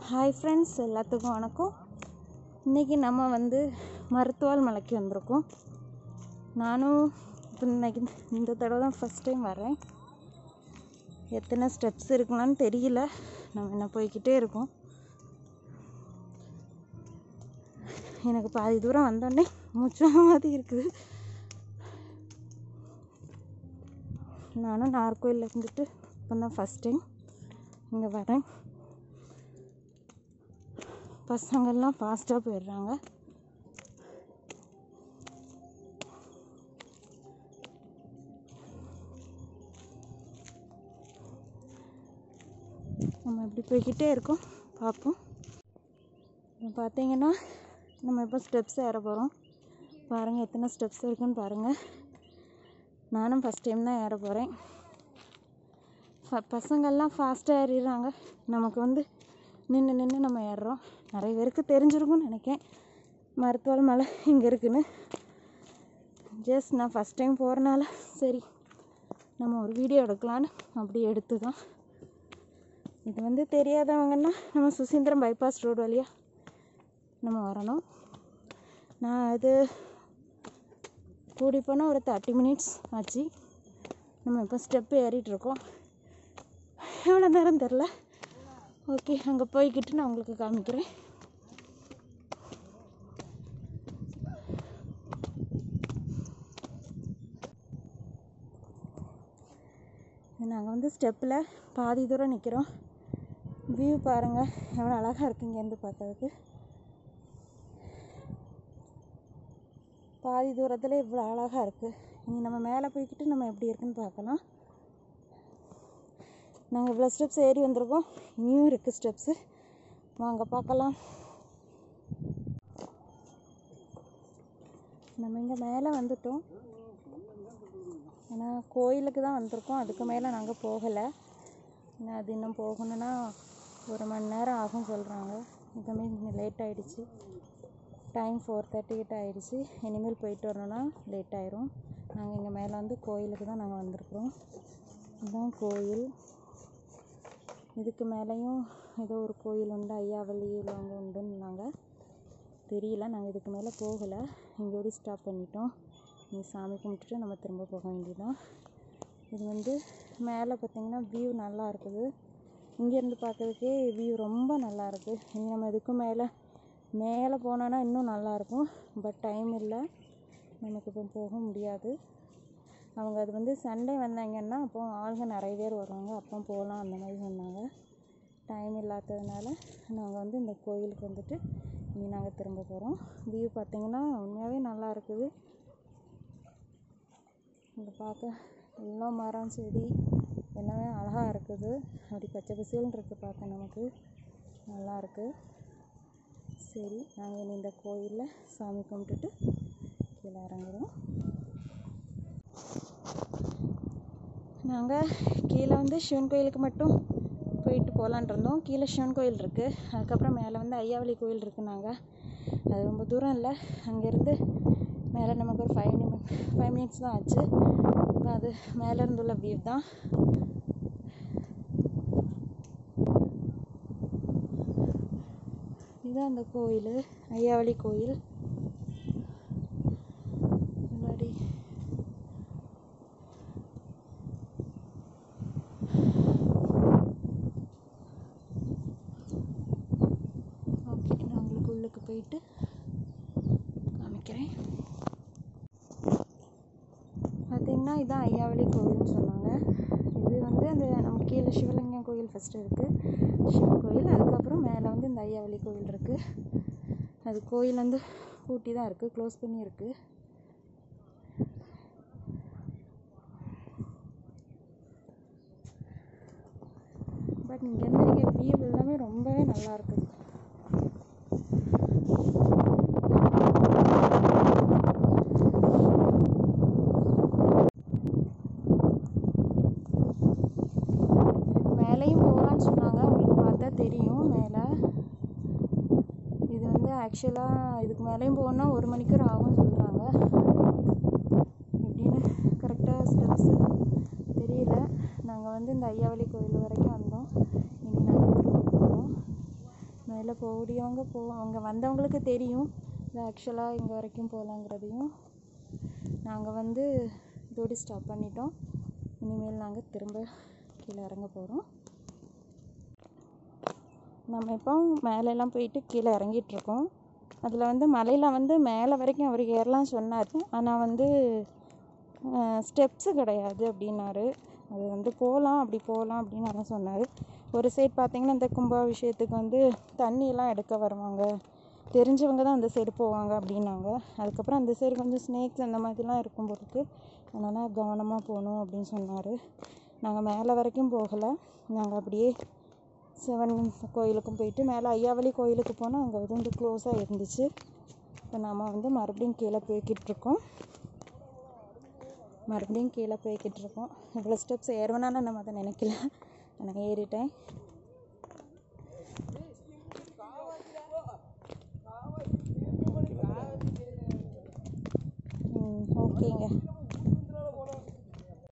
Hi friends, எல்லாத்துக்கும் வணக்கம். இன்றைக்கி நம்ம மருத்துவால் மலைக்கு வந்திருக்கோம். நானும் இப்போ இன்றைக்கி இந்த தடவை தான் ஃபஸ்ட் டைம் வரேன். எத்தனை ஸ்டெப்ஸ் இருக்குன்னு தெரியல. நம்ம என்ன போய்கிட்டே இருக்கோம். எனக்கு பாதி தூரம் வந்தோடனே மூச்சு மாதிரி இருக்குது. நானும் நாகர்கோயிலில் இருந்துட்டு இப்போ தான் ஃபஸ்ட் டைம் இங்கே வரேன். பசங்கள்லாம் ஃபாஸ்ட்டாக போயிடுறாங்க. நம்ம இப்படி போய்கிட்டே இருக்கோம். பார்ப்போம். இப்போ பார்த்தீங்கன்னா நம்ம இப்போ ஸ்டெப்ஸ் ஏற போகிறோம். பாருங்கள் எத்தனை ஸ்டெப்ஸ் இருக்குன்னு பாருங்கள். நானும் ஃபஸ்ட் டைம் தான் ஏற போகிறேன். பசங்கள்லாம் ஃபாஸ்ட்டாக ஏறிடுறாங்க. நமக்கு நின்று நம்ம ஏறுறோம். நிறைய பேருக்கு தெரிஞ்சிருக்கும்னு நினைக்கிறேன் மருத்துவால் மலை இங்கே இருக்குன்னு. ஜஸ்ட் நான் ஃபஸ்ட் டைம் போகிறனால சரி நம்ம ஒரு வீடியோ எடுக்கலான்னு அப்படி எடுத்து தான். இது தெரியாதவங்கன்னா நம்ம சுசீந்திரம் பைபாஸ் ரோடு வழியாக நம்ம வரணும். நான் இது கூடி போனால் ஒரு 30 மினிட்ஸ் ஆச்சு. நம்ம இப்போ ஸ்டெப்பு ஏறிட்டுருக்கோம். எவ்வளோ நேரம் தெரில. ஓகே, அங்கே போய்கிட்டு நான் உங்களுக்கு காமிக்கிறேன். நாங்கள் ஸ்டெப்பில் பாதி தூரம் நிற்கிறோம். வியூ பாருங்கள் எவ்வளோ அழகாக இருக்குது. இங்கேருந்து பார்க்கறதுக்கு பாதி தூரத்தில் இவ்வளோ அழகாக இருக்குது. இனி நம்ம மேலே போய்கிட்டு நம்ம எப்படி இருக்குன்னு பார்க்கலாம். நாங்கள் இவ்வளோ ஸ்டெப்ஸ் ஏறி வந்திருக்கோம். இனியும் இருக்குது ஸ்டெப்ஸு. வாங்க பார்க்கலாம். நம்ம இங்கே மேலே வந்துட்டோம். ஏன்னா கோயிலுக்கு தான் வந்திருக்கோம். அதுக்கு மேலே நாங்கள் போகலை. ஏன்னா அது இன்னும் போகணுன்னா 1 மணி நேரம் ஆகும் சொல்கிறாங்க. இதுவுமே இன்னும் லேட் ஆகிடுச்சு. டைம் 4:38 ஆகிடுச்சு. இனிமேல் போயிட்டு வரணுன்னா லேட் ஆயிரும். நாங்கள் இங்கே மேலே கோயிலுக்கு தான் நாங்கள் வந்திருக்கிறோம். இதுதான் கோயில். இதுக்கு மேலேயும் ஏதோ ஒரு கோயில் உண்டு, ஐயாவளி உள்ளவங்க உண்டுன்னு நாங்கள் தெரியல. நாங்கள் இதுக்கு மேலே போகலை. இங்கோடி ஸ்டாப் பண்ணிட்டோம். இங்கே சாமி கும்பிட்டுட்டு நம்ம திரும்ப போக வேண்டியதான். இது மேலே பார்த்திங்கன்னா வியூ நல்லா இருக்குது. இங்கேருந்து பார்க்கறதுக்கே வியூ ரொம்ப நல்லா இருக்குது. இனி நம்ம இதுக்கும் மேலே போனோன்னா இன்னும் நல்லாயிருக்கும். பட் டைம் இல்லை, நமக்கு இப்போ போக முடியாது. அவங்க அது சண்டே வந்தாங்கன்னா அப்போ ஆளுங்க நிறைய பேர் வருவாங்க, அப்போ போகலாம் அந்த மாதிரி சொன்னாங்க. டைம் இல்லாததுனால நாங்கள் இந்த கோயிலுக்கு இனி நாங்கள் திரும்ப போகிறோம். வியூ பார்த்திங்கன்னா உண்மையாகவே நல்லா இருக்குது. இங்கே பார்க்க எவ்வளோ மரம் செடி எல்லாமே அழகாக இருக்குது. அப்படி பச்சை பசேல்னு இருக்குது. பார்க்க நமக்கு நல்லா இருக்குது. சரி, நாங்கள் இனி இந்த கோயிலில் சாமி கும்பிட்டுட்டு கீழே இறங்குறோம். நாங்கள் கீழே சிவன் கோயிலுக்கு மட்டும் போயிட்டு போகலான் இருந்தோம். கீழே சிவன் கோயில் இருக்குது. அதுக்கப்புறம் மேலே ஐயாவளி கோயில் இருக்குது. நாங்கள் அது ரொம்ப தூரம் இல்லை. அங்கேருந்து மேலே நமக்கு ஒரு 5 மினிட்ஸ் தான் ஆச்சு. இப்போ அது மேலே இருந்துள்ள வியூ தான். இதுதான் அந்த கோயில், ஐயாவளி கோயில். முன்னாடி ஓகே, நான் உங்களுக்கு உள்ளுக்கு போயிட்டு காமிக்கிறேன். பார்த்திங்கன்னா இதுதான் ஐயாவளி கோயில்னு சொன்னாங்க. இது அந்த நம்ம கீழே சிவலிங்கம் கோயில் ஃபஸ்ட்டு இருக்குது, சிவன் கோயில். அதுக்கப்புறம் மேலே இந்த ஐயாவளி கோயில் இருக்குது. அது கோயில் பூட்டி தான் இருக்குது, க்ளோஸ் பண்ணி இருக்குது. பட் இங்கேருந்து நீங்கள் வியூ எல்லாமே ரொம்பவே நல்லா இருக்குது. தெரியும் மேலே இது ஆக்சுவலாக இதுக்கு மேலேயும் போகணுன்னா 1 மணிக்கூர் ஆகும்னு சொல்கிறாங்க. எப்படின்னு கரெக்டாக ஸ்டெப்ஸு தெரியல. நாங்கள் இந்த ஐயாவளி கோயில் வரைக்கும் வந்தோம். இனி நாங்கள் திரும்ப போகிறோம். மேலே போகக்கூடியவங்க அங்கே வந்தவங்களுக்கு தெரியும் இது ஆக்சுவலாக இங்கே வரைக்கும் போகலாங்கிறதையும். நாங்கள் வந்து இதோடு ஸ்டாப் பண்ணிட்டோம். இனிமேல் நாங்கள் திரும்ப கீழே இறங்க போகிறோம். நம்ம இப்போ மேலெல்லாம் போயிட்டு கீழே இறங்கிட்டுருக்கோம். அதில் வந்து மலையில் வந்து மேலே வரைக்கும் அவர் ஏறலாம் சொன்னார். ஆனால் வந்து ஸ்டெப்ஸு கிடையாது அப்படின்னாரு. அது வந்து போகலாம் அப்படின்னு ஆனால் சொன்னார். ஒரு சைடு பார்த்திங்கன்னா இந்த கும்பாபிஷேகத்துக்கு வந்து தண்ணியெல்லாம் எடுக்க வருவாங்க, தெரிஞ்சவங்க தான் அந்த சைடு போவாங்க அப்படின்னாங்க. அதுக்கப்புறம் அந்த சைடு கொஞ்சம் ஸ்னேக்ஸ் அந்த மாதிரிலாம் இருக்கும் போதுக்கு, அதனால் கவனமாக போகணும் அப்படின்னு சொன்னார். நாங்கள் மேலே வரைக்கும் போகலை. நாங்கள் அப்படியே சிவன் கோயிலுக்கும் போயிட்டு மேலே ஐயாவளி கோயிலுக்கு போனால் அங்கே வந்து க்ளோஸாக இருந்துச்சு. இப்போ நாம் வந்து மறுபடியும் கீழே போய்கிட்ருக்கோம். இவ்வளோ ஸ்டெப்ஸ் ஏறுவேனான்னு நம்ம அதை நினைக்கல, நான் ஏறிட்டேன். ஓகேங்க.